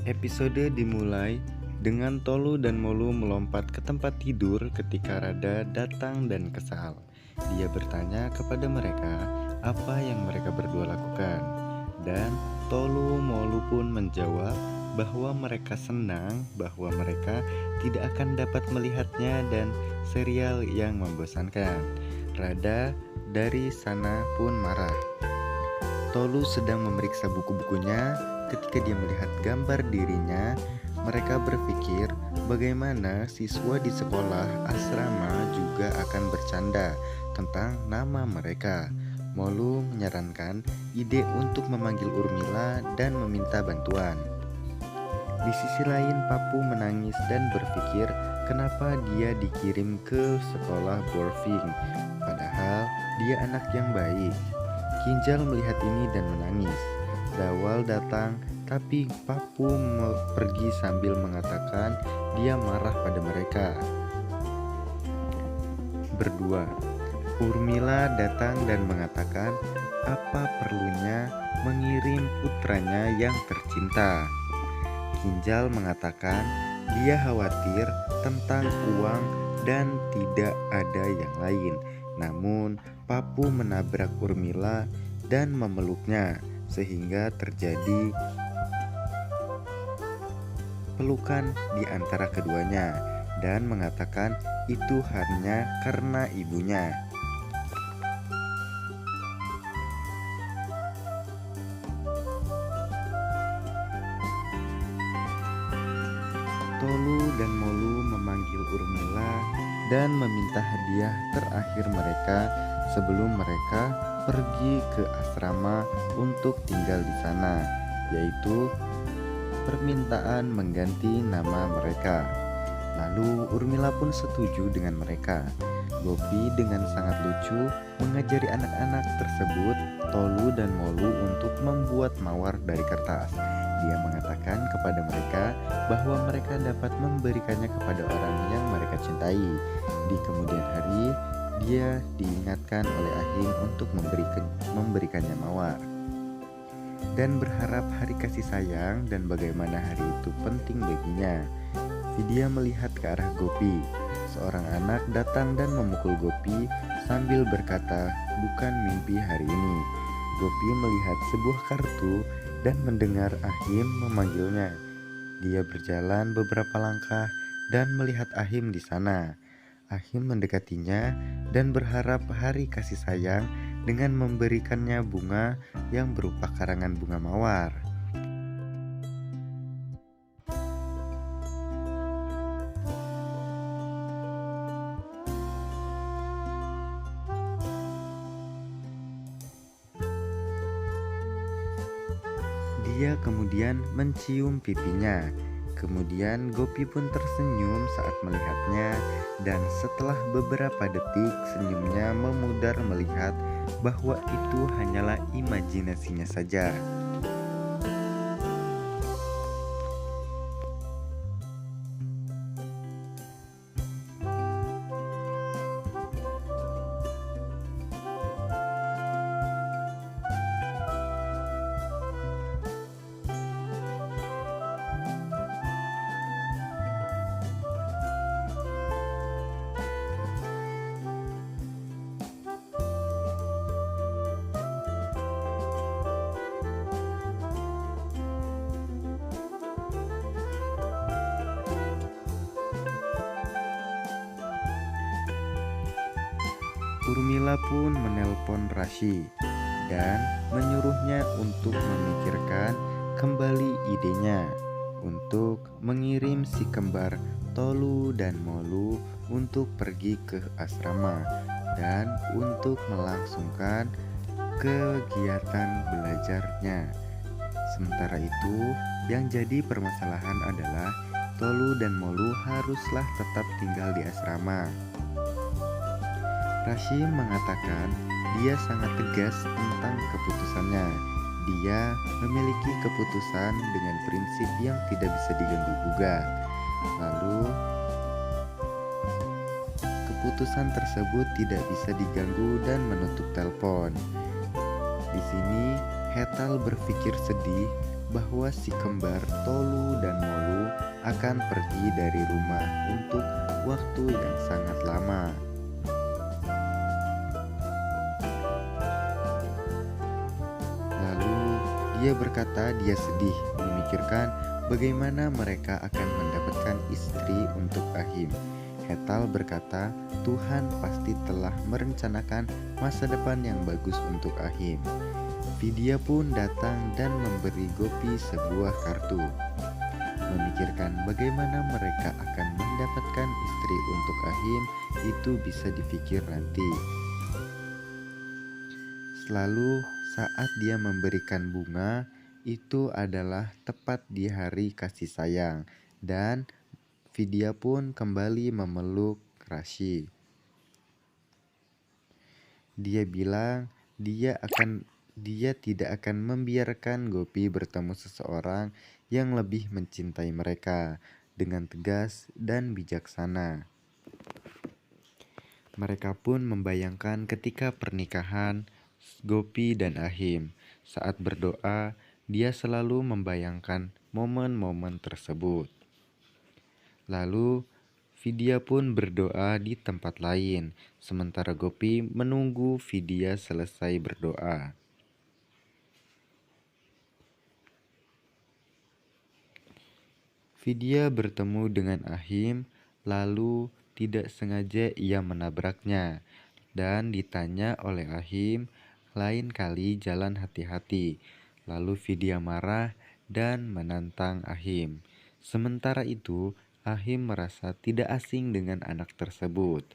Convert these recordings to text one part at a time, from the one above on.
Episode dimulai dengan Tolu dan Molu melompat ke tempat tidur ketika Rada datang dan kesal. Dia bertanya kepada mereka apa yang mereka berdua lakukan. Dan Tolu Molu pun menjawab bahwa mereka senang bahwa mereka tidak akan dapat melihatnya dan serial yang membosankan. Rada dari sana pun marah. Tolu sedang memeriksa buku-bukunya. Ketika dia melihat gambar dirinya, mereka berpikir bagaimana siswa di sekolah asrama juga akan bercanda tentang nama mereka. Molu menyarankan ide untuk memanggil Urmila dan meminta bantuan. Di sisi lain, Papu menangis dan berpikir kenapa dia dikirim ke sekolah boarding, padahal dia anak yang baik. Kinjal melihat ini dan menangis. Dawal datang, tapi Papu pergi sambil mengatakan dia marah pada mereka. Berdua, Urmila datang dan mengatakan apa perlunya mengirim putranya yang tercinta. Kinjal mengatakan dia khawatir tentang uang dan tidak ada yang lain. Namun Papu menabrak Urmila dan memeluknya sehingga terjadi pelukan di antara keduanya dan mengatakan itu hanya karena ibunya. Tolu dan Molu memanggil Urmila dan meminta hadiah terakhir mereka sebelum mereka pergi ke asrama untuk tinggal di sana, yaitu permintaan mengganti nama mereka. Lalu Urmila pun setuju dengan mereka. Gopi dengan sangat lucu mengajari anak-anak tersebut, Tolu dan Molu untuk membuat mawar dari kertas. Dia mengatakan kepada mereka bahwa mereka dapat memberikannya kepada orang yang mereka cintai. Di kemudian hari, dia diingatkan oleh Ahim untuk memberikannya mawar dan berharap hari kasih sayang dan bagaimana hari itu penting baginya. Vidya melihat ke arah Gopi. Seorang anak datang dan memukul Gopi sambil berkata, "Bukan mimpi hari ini." Gopi melihat sebuah kartu dan mendengar Ahim memanggilnya. Dia berjalan beberapa langkah dan melihat Ahim di sana. Ahim mendekatinya dan berharap hari kasih sayang dengan memberikannya bunga yang berupa karangan bunga mawar. Dia kemudian mencium pipinya. Kemudian Gopi pun tersenyum saat melihatnya, dan setelah beberapa detik senyumnya memudar melihat bahwa itu hanyalah imajinasinya saja. Urmila pun menelpon Rashi dan menyuruhnya untuk memikirkan kembali idenya untuk mengirim si kembar Tolu dan Molu untuk pergi ke asrama dan untuk melangsungkan kegiatan belajarnya. Sementara itu, yang jadi permasalahan adalah Tolu dan Molu haruslah tetap tinggal di asrama. Rashim mengatakan dia sangat tegas tentang keputusannya. Dia memiliki keputusan dengan prinsip yang tidak bisa diganggu-gugat. Lalu, keputusan tersebut tidak bisa diganggu dan menutup telepon. Di sini, Hetal berpikir sedih bahwa si kembar Tolu dan Molu akan pergi dari rumah untuk waktu yang sangat lama. Lalu dia berkata dia sedih memikirkan bagaimana mereka akan mendapatkan istri untuk Ahim. Hetal berkata, Tuhan pasti telah merencanakan masa depan yang bagus untuk Ahim. Vidya pun datang dan memberi Gopi sebuah kartu. Memikirkan bagaimana mereka akan mendapatkan istri untuk Ahim itu bisa dipikir nanti. Selalu saat dia memberikan bunga, itu adalah tepat di hari kasih sayang, dan Vidya pun kembali memeluk Rashi. Dia bilang dia tidak akan membiarkan Gopi bertemu seseorang yang lebih mencintai mereka, dengan tegas dan bijaksana. Mereka pun membayangkan ketika pernikahan Gopi dan Ahim. Saat berdoa, dia selalu membayangkan momen-momen tersebut. Lalu Vidya pun berdoa di tempat lain, sementara Gopi menunggu Vidya selesai berdoa. Vidya bertemu dengan Ahim, lalu tidak sengaja ia menabraknya, dan ditanya oleh Ahim, lain kali jalan hati-hati. Lalu Vidya marah dan menantang Ahim. Sementara itu, Ahim merasa tidak asing dengan anak tersebut.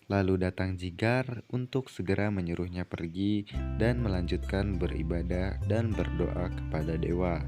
Lalu datang Jigar untuk segera menyuruhnya pergi dan melanjutkan beribadah dan berdoa kepada dewa.